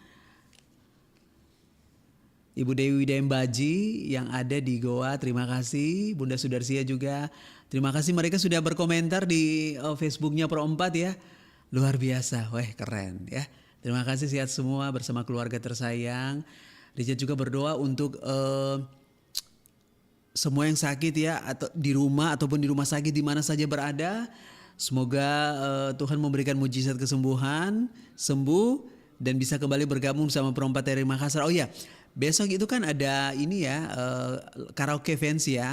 Ibu Dewi Dembaji yang ada di Goa, terima kasih. Bunda Sudarsia juga, terima kasih. Mereka sudah berkomentar di Facebooknya Pro 4 ya. Luar biasa, weh keren ya. Terima kasih, sehat semua bersama keluarga tersayang. Richard juga berdoa untuk semua yang sakit ya, atau di rumah ataupun di rumah sakit di mana saja berada. Semoga Tuhan memberikan mujizat kesembuhan, sembuh dan bisa kembali bergabung sama Pro 4 RRI Makassar. Oh iya, besok itu kan ada ini ya, karaoke fans ya.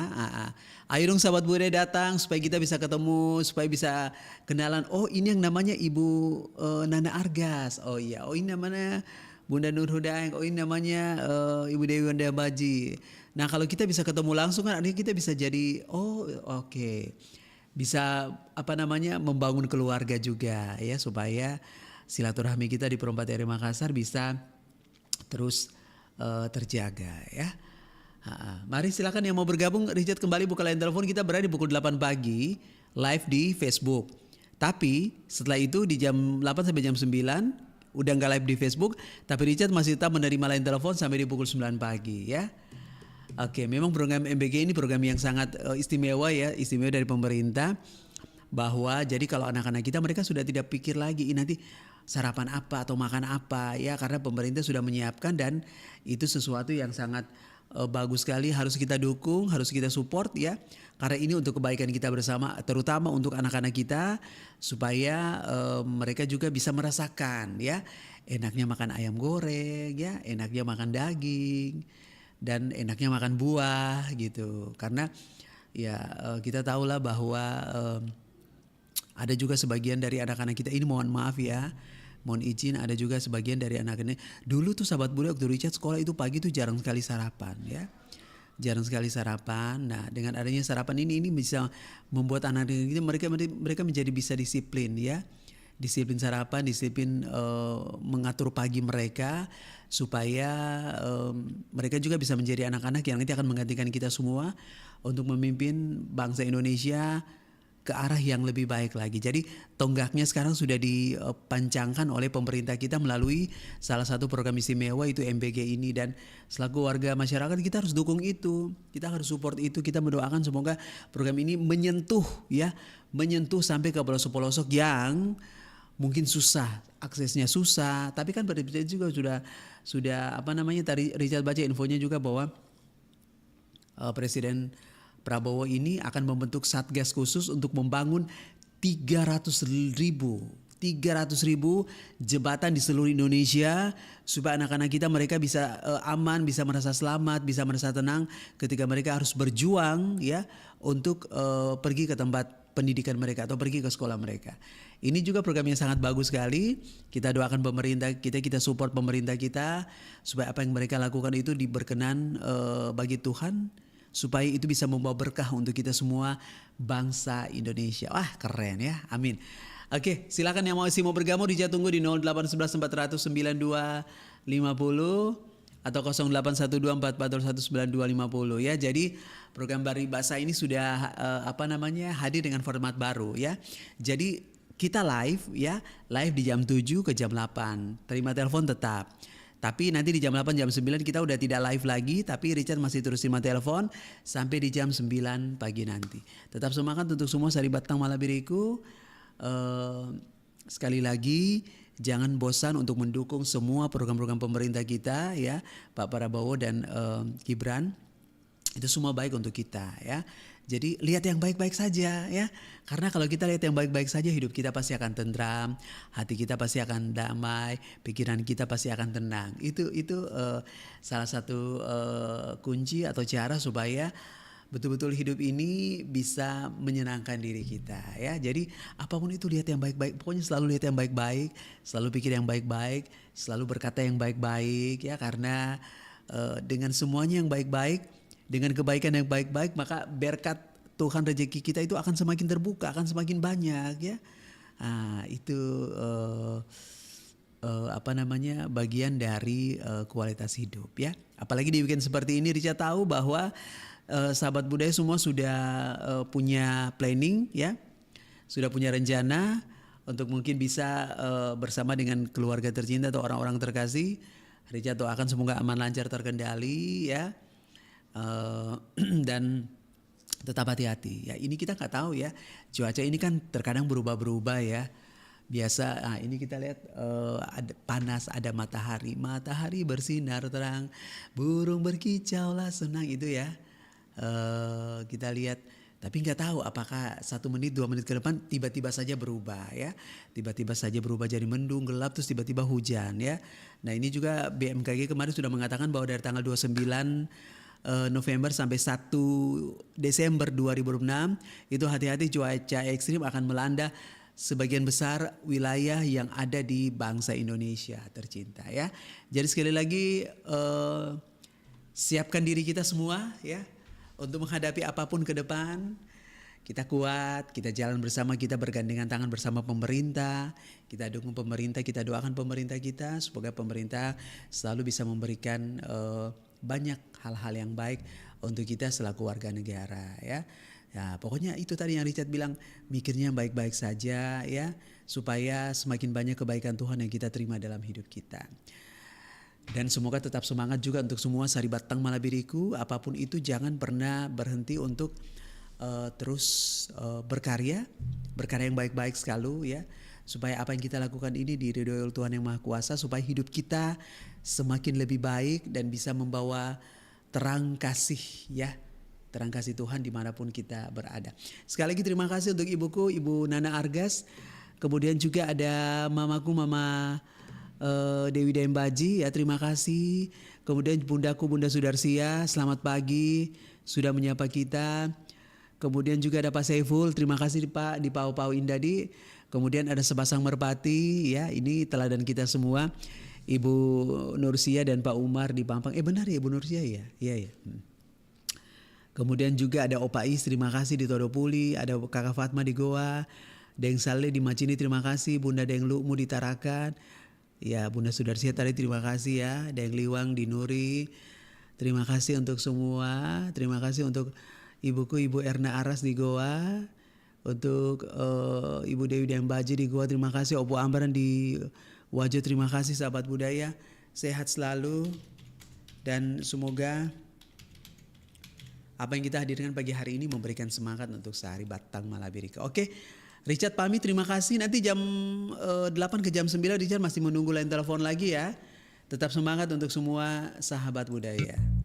Ayo dong sahabat budaya datang supaya kita bisa ketemu, supaya bisa kenalan. Oh ini yang namanya Ibu Nana Argas. Oh iya, oh ini namanya Bunda Nur Hudaeng. Oh ini namanya Ibu Dewi Wanda Baji. Nah kalau kita bisa ketemu langsung kan artinya kita bisa jadi, oh oke. Bisa apa namanya membangun keluarga juga ya, supaya silaturahmi kita di Pro 4 RRI Makassar bisa terus terjaga ya. Mari silakan yang mau bergabung. Richard kembali buka line telepon, kita berada di pukul 8 pagi live di Facebook. Tapi setelah itu di jam 8 sampai jam 9 udah nggak live di Facebook, tapi Richard masih tetap menerima line telepon sampai di pukul 9 pagi ya. Oke, memang program MBG ini program yang sangat istimewa ya, istimewa dari pemerintah. Bahwa jadi kalau anak-anak kita mereka sudah tidak pikir lagi nanti sarapan apa atau makan apa ya, karena pemerintah sudah menyiapkan dan itu sesuatu yang sangat bagus sekali, harus kita dukung, harus kita support ya, karena ini untuk kebaikan kita bersama, terutama untuk anak-anak kita supaya mereka juga bisa merasakan ya enaknya makan ayam goreng ya, enaknya makan daging dan enaknya makan buah gitu. Karena ya kita tahulah bahwa ada juga sebagian dari anak-anak kita ini, mohon maaf ya, mohon izin, ada juga sebagian dari anak-anak dulu tuh sahabat budak waktu Richard sekolah itu pagi tuh jarang sekali sarapan ya, jarang sekali sarapan. Nah dengan adanya sarapan ini bisa membuat anak-anak kita mereka menjadi bisa disiplin ya, disiplin sarapan, disiplin mengatur pagi mereka supaya mereka juga bisa menjadi anak-anak yang nanti akan menggantikan kita semua untuk memimpin bangsa Indonesia ke arah yang lebih baik lagi. Jadi tonggaknya sekarang sudah dipancangkan oleh pemerintah kita melalui salah satu program istimewa itu MBG ini, dan selaku warga masyarakat kita harus dukung itu, kita harus support itu, kita mendoakan semoga program ini menyentuh ya, menyentuh sampai ke pelosok-pelosok yang mungkin susah, aksesnya susah, tapi kan Presiden juga sudah apa namanya, tadi Richard baca infonya juga bahwa Presiden Prabowo ini akan membentuk satgas khusus untuk membangun 300.000 jembatan di seluruh Indonesia supaya anak-anak kita mereka bisa aman, bisa merasa selamat, bisa merasa tenang ketika mereka harus berjuang ya untuk pergi ke tempat pendidikan mereka atau pergi ke sekolah mereka. Ini juga program yang sangat bagus sekali. Kita doakan pemerintah kita support pemerintah kita supaya apa yang mereka lakukan itu diberkenan bagi Tuhan, supaya itu bisa membawa berkah untuk kita semua bangsa Indonesia. Wah keren ya, amin. Oke, silakan yang masih mau bergabung Richard tunggu di 0811 400 9250 atau 0812 441 9250 ya. Jadi program Bari Bahasa ini sudah hadir dengan format baru ya. Jadi kita live ya, live di jam 7 ke jam 8. Terima telepon tetap. Tapi nanti di jam 8 jam 9 kita udah tidak live lagi, tapi Richard masih terus terima telepon sampai di jam 9 pagi nanti. Tetap semangat untuk semua Sari Batang Malabiriku. Sekali lagi jangan bosan untuk mendukung semua program-program pemerintah kita ya, Pak Prabowo dan Gibran. Itu semua baik untuk kita ya. Jadi lihat yang baik-baik saja ya. Karena kalau kita lihat yang baik-baik saja, hidup kita pasti akan tentram, hati kita pasti akan damai, pikiran kita pasti akan tenang. Itu salah satu kunci atau cara supaya betul-betul hidup ini bisa menyenangkan diri kita ya. Jadi apapun itu lihat yang baik-baik. Pokoknya selalu lihat yang baik-baik, selalu pikir yang baik-baik, selalu berkata yang baik-baik ya, karena dengan semuanya yang baik-baik, dengan kebaikan yang baik-baik, maka berkat Tuhan rezeki kita itu akan semakin terbuka, akan semakin banyak ya. Itu bagian dari kualitas hidup ya. Apalagi di weekend seperti ini, Rica tahu bahwa sahabat budaya semua sudah punya planning ya, sudah punya rencana untuk mungkin bisa bersama dengan keluarga tercinta atau orang-orang terkasih. Rica doakan semoga aman, lancar, terkendali ya, dan tetap hati-hati ya. Ini kita nggak tahu ya, cuaca ini kan terkadang berubah-berubah ya. Biasa ini kita lihat ada panas, ada matahari bersinar terang, burung berkicau lah senang itu ya. Kita lihat, tapi nggak tahu apakah 1 menit 2 menit ke depan tiba-tiba saja berubah ya, tiba-tiba saja berubah jadi mendung, gelap, terus tiba-tiba hujan ya. Nah ini juga BMKG kemarin sudah mengatakan bahwa dari tanggal 29 November sampai 1 Desember 2006 itu hati-hati cuaca ekstrim akan melanda sebagian besar wilayah yang ada di bangsa Indonesia tercinta ya. Jadi sekali lagi siapkan diri kita semua ya untuk menghadapi apapun ke depan. Kita kuat, kita jalan bersama, kita bergandengan tangan bersama pemerintah. Kita dukung pemerintah, kita doakan pemerintah kita. Semoga pemerintah selalu bisa memberikan banyak hal-hal yang baik untuk kita selaku warga negara ya. Ya pokoknya itu tadi yang Richard bilang, mikirnya baik-baik saja ya, supaya semakin banyak kebaikan Tuhan yang kita terima dalam hidup kita. Dan semoga tetap semangat juga untuk semua Sari Batang Malabiriku. Apapun itu jangan pernah berhenti untuk terus berkarya yang baik-baik selalu ya. Supaya apa yang kita lakukan ini diridhoi oleh Tuhan Yang Maha Kuasa. Supaya hidup kita semakin lebih baik dan bisa membawa terang kasih ya. Terang kasih Tuhan dimanapun kita berada. Sekali lagi terima kasih untuk ibuku, Ibu Nana Argas. Kemudian juga ada mamaku, Mama Dewi Dembaji ya, terima kasih. Kemudian bundaku, Bunda Sudarsia, selamat pagi, sudah menyapa kita. Kemudian juga ada Pak Saiful, terima kasih Pak di Pau Indah di. Kemudian ada sepasang merpati ya, ini teladan kita semua. Ibu Nursia dan Pak Umar di Pampang. Benar ya Ibu Nursia ya? Iya ya. Kemudian juga ada Opa Is, terima kasih di Todopuli, ada Kakak Fatma di Goa, Deng Saleh di Macini, terima kasih, Bunda Deng Lukmu di Tarakan, ya Bunda Sudarsia tadi terima kasih ya, Deng Liwang di Nuri, terima kasih untuk semua, terima kasih untuk ibuku Ibu Erna Aras di Goa, untuk Ibu Dewi Dembaji di Goa, terima kasih, Opo Ambaran di Wajo, terima kasih sahabat budaya, sehat selalu dan semoga apa yang kita hadirkan pagi hari ini memberikan semangat untuk Sari Batang Malabirika. Oke, Richard pamit, terima kasih. Nanti jam 8 ke jam 9 Richard masih menunggu line telepon lagi ya. Tetap semangat untuk semua sahabat budaya.